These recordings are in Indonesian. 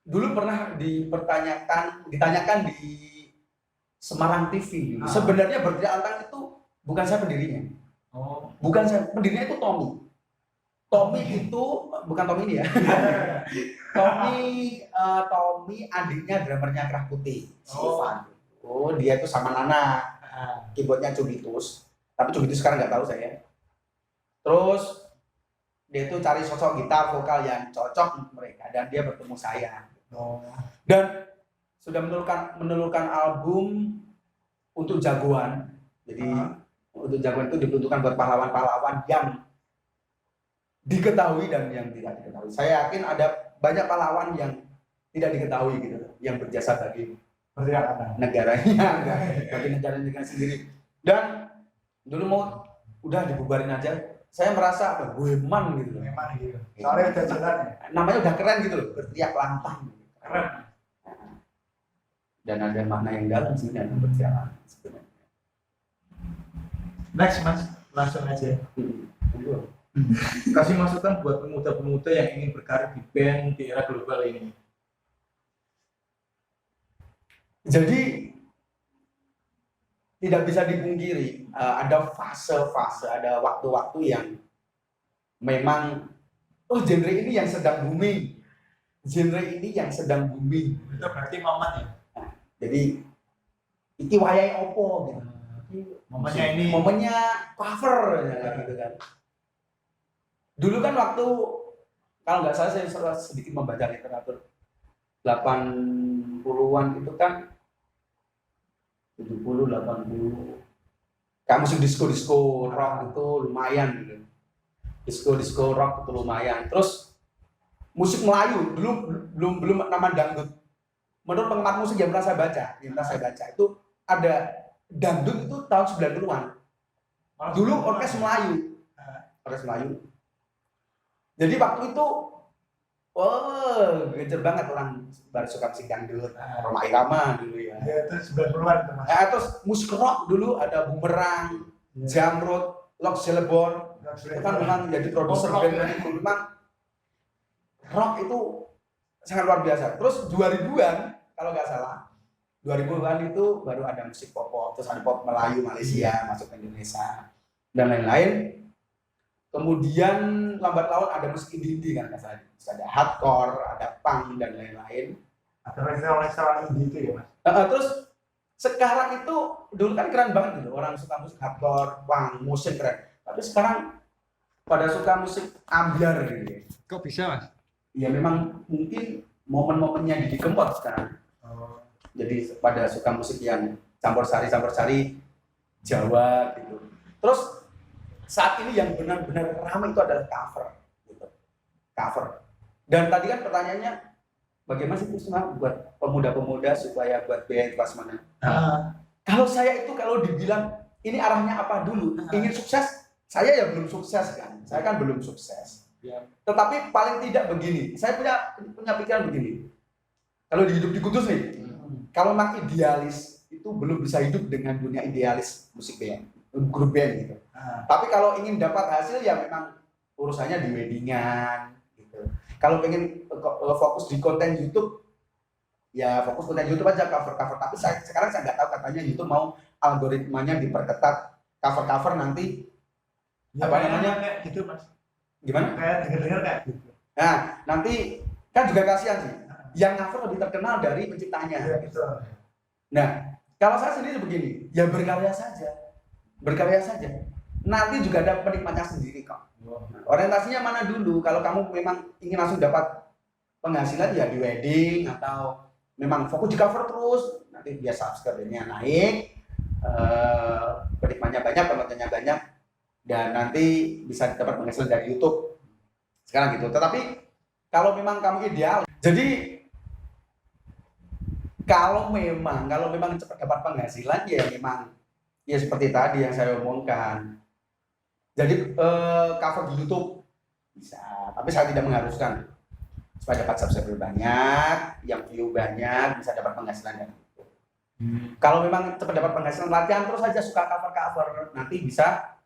dulu pernah ditanyakan di Semarang TV. Sebenarnya Berteriak Lantang itu bukan saya pendirinya. Bukan saya, pendirinya itu Tommy. Tommy itu bukan Tommy ini ya. Tommy adiknya drummernya Kerah Putih, si Ivan. Dia itu sama Nana, keyboardnya Cubitus. Tapi Cubitus sekarang nggak tahu saya. Terus dia itu cari sosok gitar vokal yang cocok untuk mereka dan dia bertemu saya. Dan sudah menelurkan album untuk jagoan. Jadi untuk jagoan itu diperuntukkan buat pahlawan-pahlawan yang diketahui dan yang tidak diketahui. Saya yakin ada banyak pahlawan yang tidak diketahui gitu, yang berjasa bagi negaranya, bagi negara sendiri. Dan dulu udah dibubarin aja. Saya merasa Boheman gitu. Soalnya udah jelas. Namanya udah keren gitu loh, Berteriak Lantang. Keren. Dan ada makna yang dalam sih dalam Berteriak Lantang sebenarnya. Next Mas, langsung aja. Kasih masukan buat pemuda-pemuda yang ingin berkarir di band di era global ini. Jadi tidak bisa dipungkiri, ada fase-fase, ada waktu-waktu yang memang genre ini yang sedang booming. Genre ini yang sedang booming. Itu berarti momen ya? Nah, jadi iki wayai opo gitu. Momennya cover gitu kan. Dulu kan waktu, kalau nggak salah saya sedikit membaca literatur 80-an itu kan 70, 80 kayak musik disco rock itu lumayan gitu. Disco rock itu lumayan. Terus musik Melayu dulu belum nama dangdut. Menurut penggemar musik yang pernah saya baca itu ada dangdut itu tahun 90-an. Dulu orkes Melayu. Jadi waktu itu geger banget orang baru suka musik dangdut, Rhoma Irama dulu ya. Ya itu 90-an itu Mas. Terus musik rock dulu ada Bumerang, Jamrud, Lok Jelebor. Itu kan memang jadi produser band itu memang rock itu sangat luar biasa. Terus 2000-an kalau nggak salah, 2000-an itu baru ada musik pop, terus ada pop Melayu Malaysia masuk ke Indonesia dan lain-lain. Kemudian lambat laun ada musik indie kan nggak salah, ada hardcore, ada punk dan lain-lain. Ada restoran indie itu ya Mas. Terus sekarang itu dulu kan keren banget gitu, orang suka musik hardcore, punk, musik keren. Tapi sekarang pada suka musik ambiar gitu. Kok bisa Mas? Ya memang mungkin momen-momennya Didi Kempot sekarang. Jadi pada suka musik yang campur sari Jawa gitu. Terus saat ini yang benar-benar ramai itu adalah cover gitu. Cover. Dan tadi kan pertanyaannya bagaimana sih Kusma buat pemuda-pemuda supaya buat band kelas mana? Kalau saya itu kalau dibilang ini arahnya apa dulu, ingin sukses, saya ya belum sukses kan. Saya kan belum sukses. Ya. Tetapi paling tidak begini, saya punya pikiran begini. Kalau hidup di Kudus nih, kalau memang idealis itu belum bisa hidup dengan dunia idealis musik band, grup band gitu. Tapi kalau ingin dapat hasil ya memang urusannya di weddingan gitu. Kalau pengen fokus di konten YouTube, ya fokus konten YouTube aja cover-cover. Tapi sekarang saya nggak tahu, katanya YouTube mau algoritmanya diperketat, cover-cover nanti ya, apa namanya kayak gitu Mas. Gimana? Kayak denger kayak gitu. Nah, nanti kan juga kasihan sih. Yang cover lebih terkenal dari penciptanya. Ya, gitu. Nah, kalau saya sendiri begini, ya berkarya saja. Nanti juga ada penikmatnya sendiri kok. Orientasinya mana dulu? Kalau kamu memang ingin langsung dapat penghasilan ya di wedding atau memang fokus di cover terus, nanti biar subscribernya naik, penikmatnya banyak, penontonnya banyak, dan nanti bisa dapat penghasilan dari YouTube sekarang gitu. Tetapi kalau memang kamu ideal, jadi kalau memang cepat dapat penghasilan ya memang ya seperti tadi yang saya omongkan. Jadi cover di YouTube bisa, tapi saya tidak mengharuskan supaya dapat subscriber banyak, yang view banyak, bisa dapat penghasilan dari YouTube. Kalau memang cepat dapat penghasilan, latihan terus saja, suka cover, nanti bisa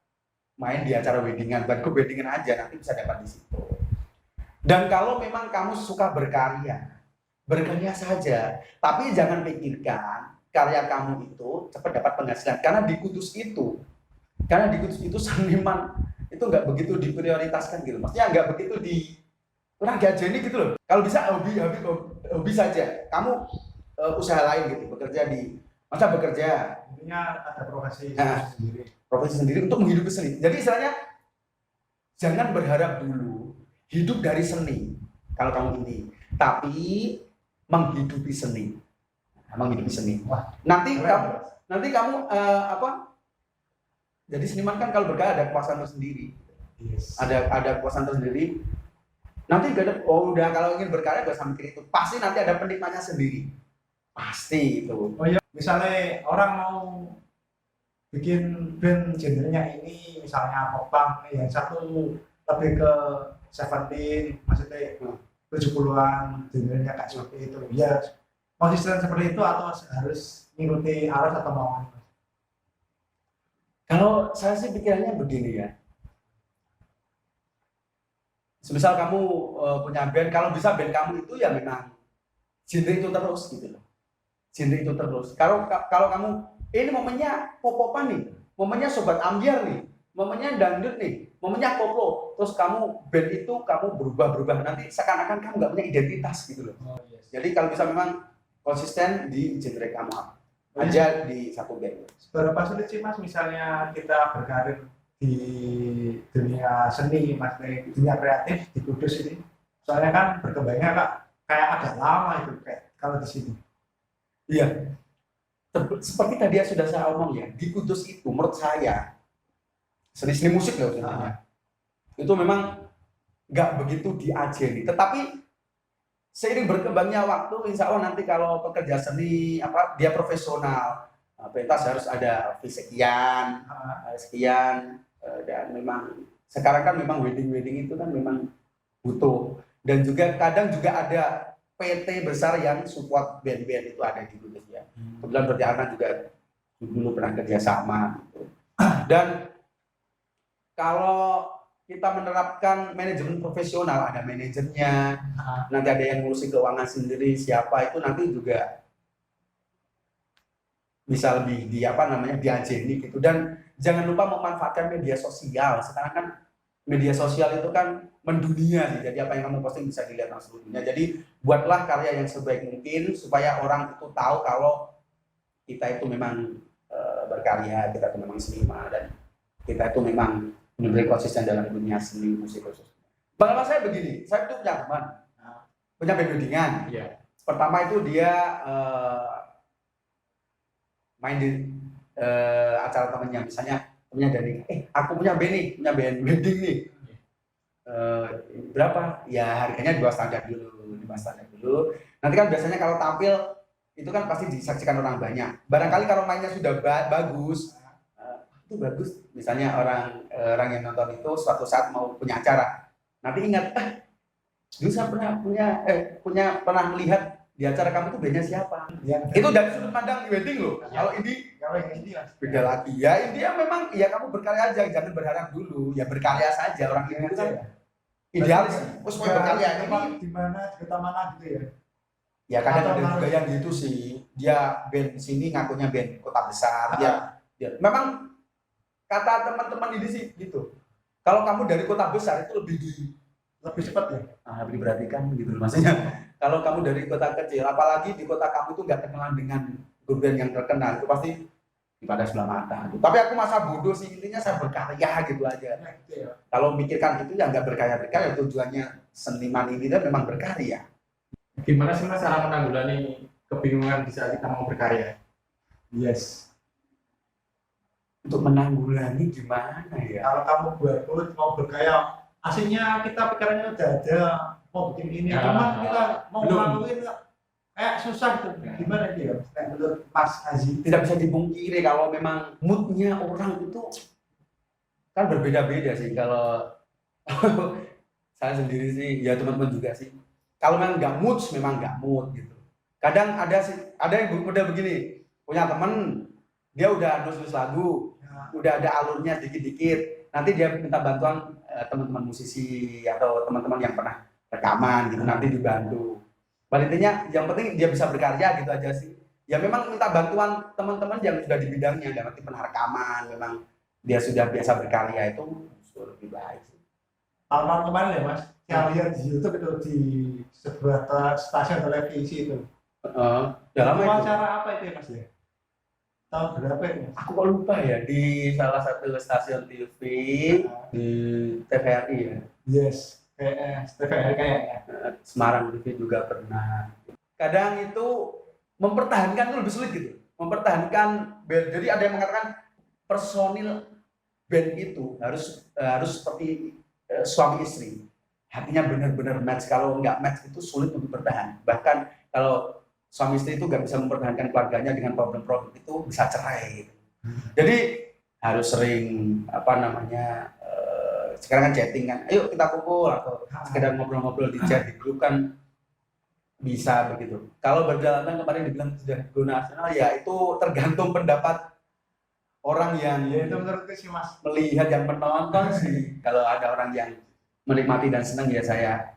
main di acara weddingan, buat ke weddingan aja, nanti bisa dapat di situ. Dan kalau memang kamu suka berkarya, berkarya saja, tapi jangan pikirkan karya kamu itu cepat dapat penghasilan karena di Kudus itu seniman itu nggak begitu diprioritaskan gitu, maksudnya nggak begitu di kurang diajeni gitu loh. Kalau bisa hobi saja, kamu usaha lain gitu, bekerja di masa bekerja Intinya ada profesi Nah. sendiri. profesi sendiri untuk menghidupi seni. Jadi istilahnya jangan berharap dulu hidup dari seni kalau kamu ini, tapi menghidupi seni. Menghidupi seni. Wah, Nanti keren. kamu jadi seniman kan kalau berkarya ada kepuasan tersendiri. Yes. Ada kepuasan tersendiri. Nanti gak ada, udah kalau ingin berkarya gak usah mikir itu. Pasti nanti ada penikmatnya sendiri. Pasti itu. Oh iya, misalnya orang mau bikin band genrenya ini, misalnya pop punk, yang satu lebih ke Seventeen, maksudnya 70-an, genrenya kayak seperti itu. Ya, konsisten seperti itu atau harus ngikuti arus atau mau? Kalau saya sih pikirannya begini ya. Semisal kamu punya band, kalau bisa band kamu itu ya memang genre itu terus gitu loh. Genre itu terus. Kalau kamu ini momennya pop-popan nih, momennya sobat ambiar nih, momennya dangdut nih, momennya koplo. Terus kamu band itu kamu berubah-berubah, nanti seakan-akan kamu nggak punya identitas gitu loh. Oh, yes. Jadi kalau bisa memang konsisten di genre kamu aja di satu band. Seberapa sulit sih Mas misalnya kita berkarir di dunia seni, Mas, di dunia kreatif di Kudus ini? Soalnya kan berkembangnya Kak kayak agak lama itu kayak kalau di sini. Iya. Seperti tadi yang sudah saya omong ya, di Kudus itu menurut saya seni musik loh sebenarnya. Itu memang nggak begitu diajeni, tetapi seiring berkembangnya waktu, insya Allah nanti kalau pekerja seni dia profesional, pentas harus ada fee sekian, dan memang sekarang kan memang wedding itu kan memang butuh, dan juga kadang juga ada PT besar yang support band-band itu ada di Kudus ya. Kebetulan berarti anak juga dulu pernah kerjasama gitu. Dan kalau kita menerapkan manajemen profesional, ada manajernya, nanti ada yang ngurusin keuangan sendiri, siapa itu nanti juga bisa lebih diajeni gitu. Dan jangan lupa memanfaatkan media sosial. Sekarang kan media sosial itu kan mendunia sih, jadi apa yang kamu posting bisa dilihat orang seluruh dunia. Jadi buatlah karya yang sebaik mungkin supaya orang itu tahu kalau kita itu memang berkarya, kita itu memang seniman, dan kita itu memang benar-benar konsisten dalam dunia seni musik khusus. Pengalaman saya begini, saya itu punya teman, punya band weddingan. Iya. Pertama itu dia main di acara temennya, misalnya temennya dari aku punya band nih, punya band wedding nih. Berapa? Ya harganya 2,5 dulu. Nanti kan biasanya kalau tampil itu kan pasti disaksikan orang banyak. Barangkali kalau mainnya sudah bagus, itu bagus. Misalnya orang yang nonton itu suatu saat mau punya acara, nanti ingat, dulu saya pernah melihat di acara kamu itu bandnya siapa? Ya, Itu dari sudut pandang wedding loh. Ya. Kalau ini Mas. beda lagi. Ya intinya memang ya kamu berkarya aja, jangan berharap dulu. Ya berkarya saja, orang ini kan idealis. Terus mau berkarya ini di mana gitu ya? ya kadang ada juga yang gitu sih. Dia band sini ngakunya band kota besar. Dia memang kata teman-teman ini sih gitu. Kalau kamu dari kota besar itu lebih cepat ya. Lebih diperhatikan gitu maksudnya. Kalau kamu dari kota kecil, apalagi di kota kamu itu nggak terkenal dengan grup band yang terkenal, itu pasti pada sebelah mata. Tapi aku masa bodoh sih, intinya saya berkarya gitu aja. Gitu ya. Kalau mikirkan itu ya nggak berkarya, tujuannya seniman ini kan memang berkarya. Gimana sih Mas cara menanggulangi kebingungan di saat kita mau berkarya? Yes. Untuk menanggulangi gimana ya? Kalau kamu buat mau berkarya, aslinya kita pikirannya udah ada mau bikin ini, cuman kita mau ngelakuin kayak susah gitu. Gimana dia? Menurut Mas Haji? Tidak bisa dipungkiri kalau memang moodnya orang itu kan berbeda-beda sih. Kalau saya sendiri sih, ya teman-teman juga sih. Kalau memang nggak mood gitu. Kadang ada yang model begini, punya teman dia udah nulis lagu, udah ada alurnya dikit-dikit. Nanti dia minta bantuan teman-teman musisi atau teman-teman yang pernah rekaman gitu, nanti dibantu. Pada intinya yang penting dia bisa berkarya gitu aja sih. Ya memang minta bantuan teman-teman yang sudah di bidangnya, dalam arti penrekaman, memang dia sudah biasa berkarya itu lebih baik sih. Tahun kemarin ya Mas, saya lihat di YouTube itu di sebuah stasiun televisi itu. Udah lama itu. Acara apa itu ya Mas ya? Tahun berapa itu Mas? Aku kok lupa ya, di salah satu stasiun TV di TVRI ya. Yes, TVRI kayaknya. Semarang TV juga pernah. Kadang itu mempertahankan itu lebih sulit gitu. Mempertahankan band. Jadi ada yang mengatakan personil band itu harus seperti suami istri. Hatinya benar-benar match. Kalau nggak match itu sulit untuk bertahan. Bahkan kalau suami istri itu nggak bisa mempertahankan keluarganya dengan problem-problem itu bisa cerai. Gitu. Jadi harus sering sekarang kan chatting kan, ayo kita kumpul atau sekedar ngobrol-ngobrol di chat di grup kan bisa begitu. Kalau berjalan kemarin dibilang sudah go nasional ya itu tergantung pendapat orang yang Ya itu menurutku sih Mas. melihat yang menonton sih. Kalau ada orang yang menikmati dan senang ya saya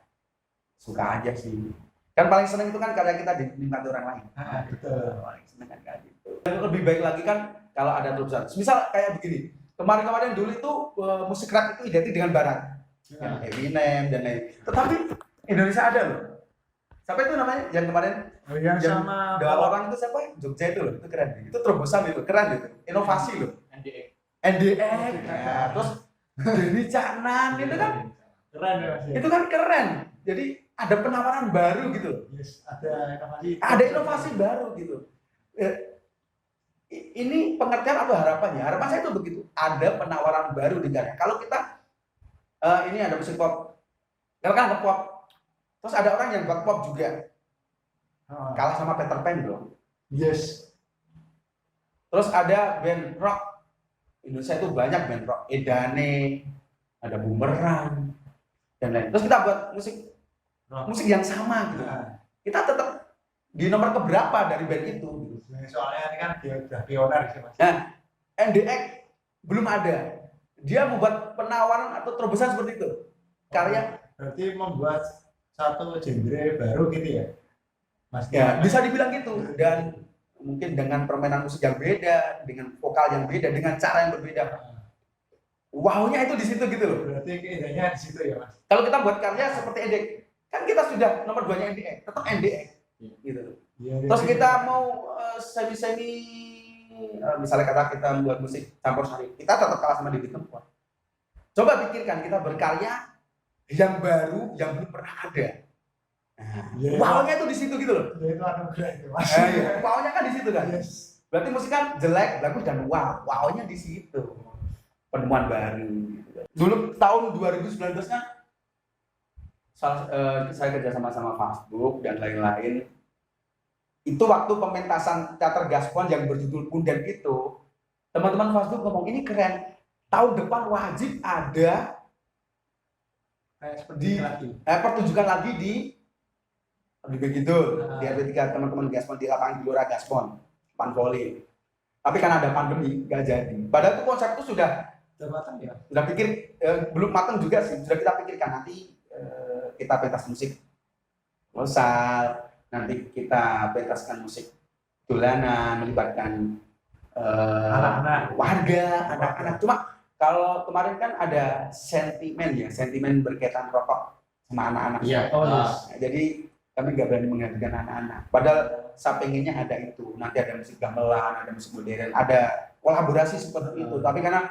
suka aja sih. Kan paling senang itu kan karya kita dinikmati orang lain. Betul. Paling senang kan kayak gitu. Dan lebih baik lagi kan kalau ada terusan. Misal kayak begini. Kemarin dulu itu musik rap itu identik dengan barat. Yang Eminem dan lain. Tetapi Indonesia ada loh. Siapa itu namanya yang kemarin Yang yang sama dua orang itu siapa? Jogja itu loh, itu keren. Itu terobosan itu, keren itu. Inovasi loh. NDX. NDX. Ya, terus Denny Caknan itu kan keren ya Mas. itu kan keren. Jadi ada penawaran baru gitu. Yes, ada inovasi. Ada inovasi baru gitu. Ini pengertian apa harapannya? Harapan saya itu begitu. Ada penawaran baru di karya. Kalau kita ini ada musik pop, kalau kan pop, terus ada orang yang buat pop juga, kalah sama Peter Pan dong. Yes. Terus ada band rock, Indonesia itu banyak band rock, Edane, ada Bumerang, dan lain. Terus kita buat musik yang sama gitu. Kita tetap di nomor keberapa dari band itu? Gitu. Soalnya ini kan dia udah pioner sih Mas. Nah, NDX belum ada. Dia membuat penawaran atau terobosan seperti itu. Karya Berarti membuat satu genre baru gitu ya. Mas. ya bisa dibilang gitu, dan mungkin dengan permainan musik yang beda, dengan vokal yang beda, dengan cara yang berbeda. Wow-nya itu di situ gitu loh. Berarti keindahannya di situ ya Mas. Kalau kita buat karya seperti NDX, kan kita sudah nomor 2-nya NDX, tetap NDX gitu. Ya, Terus kita mau semi-semi misalnya kata kita membuat musik campur sari, kita tetap kalah sama Didi Kempot. Coba pikirkan kita berkarya yang baru yang belum pernah ada. Ya, Wow-nya itu di situ gitu loh. ya itu anugerah itu Mas. Wow-nya kan di situ kan. Yes. Berarti musik kan jelek, bagus dan wow. Wow-nya di situ. Penemuan baru. Dulu tahun 2019 kan saya kerja sama Facebook dan lain-lain. Itu waktu pementasan teater Gaspon yang berjudul Punden itu, teman-teman Facebook ngomong ini keren. Tahun depan wajib ada pertunjukan lagi di begitu di RP3 teman-teman Gaspon di lapangan Gelora Gaspon, Pan Voli. Tapi kan ada pandemi nggak jadi. Padahal itu konsep itu sudah matang ya. Sudah pikir belum matang juga sih. Sudah kita pikirkan nanti kita pentas musik masal, nanti kita pentaskan musik dolanan melibatkan anak-anak, warga, anak-anak. Cuma kalau kemarin kan ada sentimen berkaitan rokok sama anak-anak. Iya. Jadi kami nggak berani menghadirkan anak-anak. Padahal saya pengennya ada itu. Nanti ada musik gamelan, ada musik modern, ada kolaborasi seperti itu. Tapi karena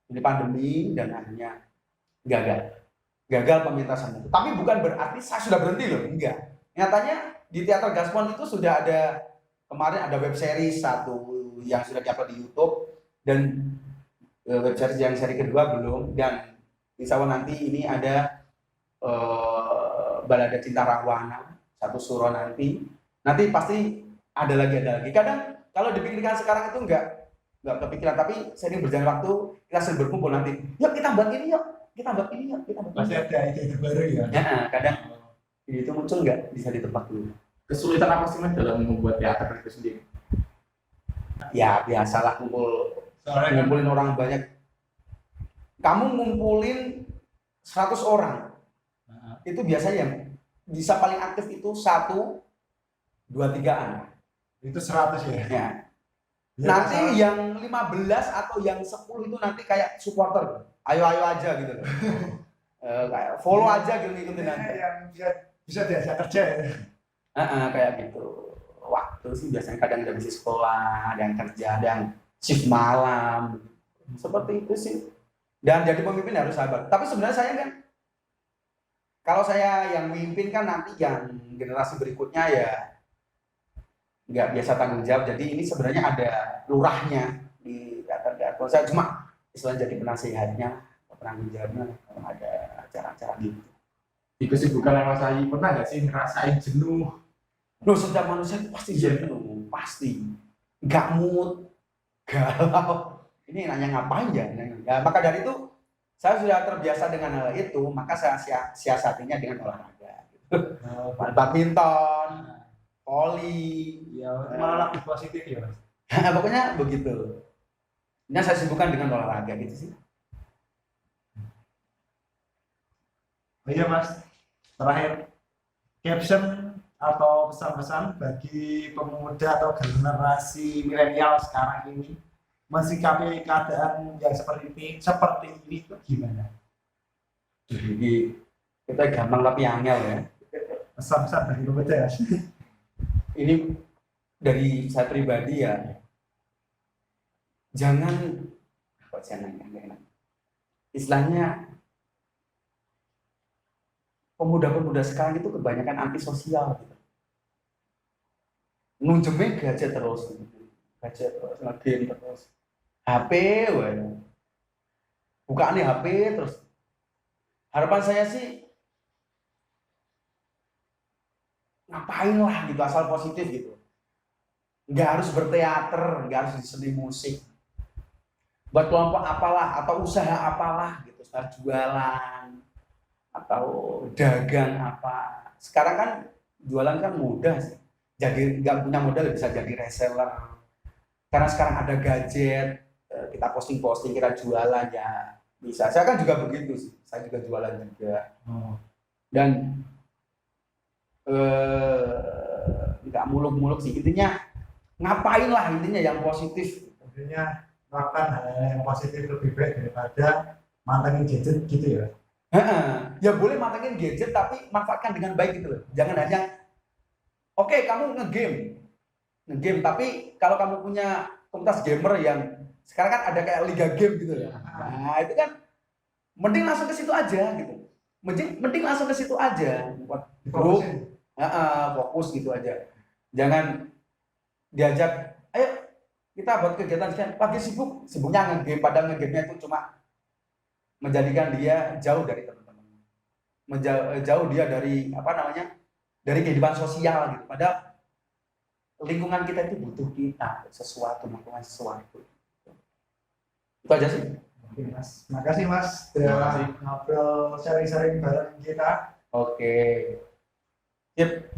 ini pandemi dan akhirnya gagal pementasan itu. Tapi bukan berarti saya sudah berhenti loh, enggak. Nyatanya di Teater Gaspon itu sudah ada kemarin ada web series satu yang sudah diupload di YouTube dan web series yang seri kedua belum, dan insya Allah nanti ini ada balada cinta Rahwana satu suro nanti pasti ada lagi. Kadang kalau dipikirkan sekarang itu enggak kepikiran, tapi sering berjalan waktu kita sering berkumpul nanti, yuk kita buat ini yuk, kita buat ini. Masih ada ide baru ya. Kadang itu muncul nggak bisa ditebak dulu. Kesulitan apa sih Mas dalam membuat teater itu sendiri? Ya biasalah ngumpulin orang banyak. Kamu ngumpulin 100 orang, itu biasanya bisa paling aktif itu 1, 2, 3-an. Itu 100 ya. Ya. Ya, Nanti masalah- yang 15 atau yang 10 itu nanti kayak supporter. Ayo aja gitu loh. Kayak follow aja gitu ngikutin nanti. yang bisa diajak kerja ya. Kayak gitu. Waktu sih biasanya kadang ada masih sekolah, ada yang kerja, ada yang shift malam. Seperti itu sih. Dan jadi pemimpin harus sabar. Tapi sebenarnya saya kan, kalau saya yang memimpin kan nanti yang generasi berikutnya ya nggak biasa tanggung jawab. Jadi ini sebenarnya ada lurahnya di kantor. Saya cuma istilahnya jadi penasihatnya, penanggung jawabnya kalau ada acara-acara gitu. Di kesibukan yang Mas Ayi pernah nggak sih ngerasain jenuh? Loh, setiap manusia pasti jenuh, pasti. Nggak mood, galau. Ini nanya ngapain ya? Ya, maka dari itu saya sudah terbiasa dengan hal itu, maka saya siasatinya dengan olahraga. Badminton, voli, Ya, malah lebih positif ya, Mas. pokoknya begitu. Ini saya sibukkan dengan olahraga gitu sih. Oh iya, Mas. Terakhir, caption atau pesan-pesan bagi pemuda atau generasi milenial sekarang ini mensikapi keadaan yang seperti ini itu gimana? Jadi kita gampang tapi angel ya. Pesan-pesan bagi pemuda ya. Ini dari saya pribadi ya, jangan istilahnya pemuda-pemuda sekarang itu kebanyakan antisosial gitu. Nunjuknya gadget terus ngegame terus HP bukaan nih HP terus. Harapan saya sih ngapain lah gitu, asal positif gitu. Nggak harus berteater, nggak harus di seni musik, buat kelompok apalah atau usaha apalah gitu, usaha jualan atau dagang apa. Sekarang kan jualan kan mudah sih, jadi nggak punya modal bisa jadi reseller karena sekarang ada gadget, kita posting kita jualan ya bisa. Saya kan juga begitu sih, saya juga jualan juga. Dan nggak muluk-muluk sih, intinya ngapain lah, intinya yang positif. Intinya melakukan hal yang positif lebih baik daripada mantengin gadget gitu ya. Ya boleh mantengin gadget tapi manfaatkan dengan baik gitu loh. Jangan hanya oke, kamu ngegame tapi kalau kamu punya komunitas gamer yang sekarang kan ada kayak liga game gitu ya. Nah, itu kan mending langsung ke situ aja gitu. Mending langsung ke situ aja buat grup, fokus gitu aja. Jangan diajak, ayo kita buat kegiatan sekian, pagi sibuknya ngegame, padahal ngegame-nya itu cuma menjadikan dia jauh dari teman-teman, jauh dia dari dari kehidupan sosial gitu. Padahal lingkungan kita itu butuh kita melakukan sesuatu. Itu aja sih. Oke, Mas. Makasih, Mas. Sudah ngobrol sharing-sharing bareng kita. Oke. Sip.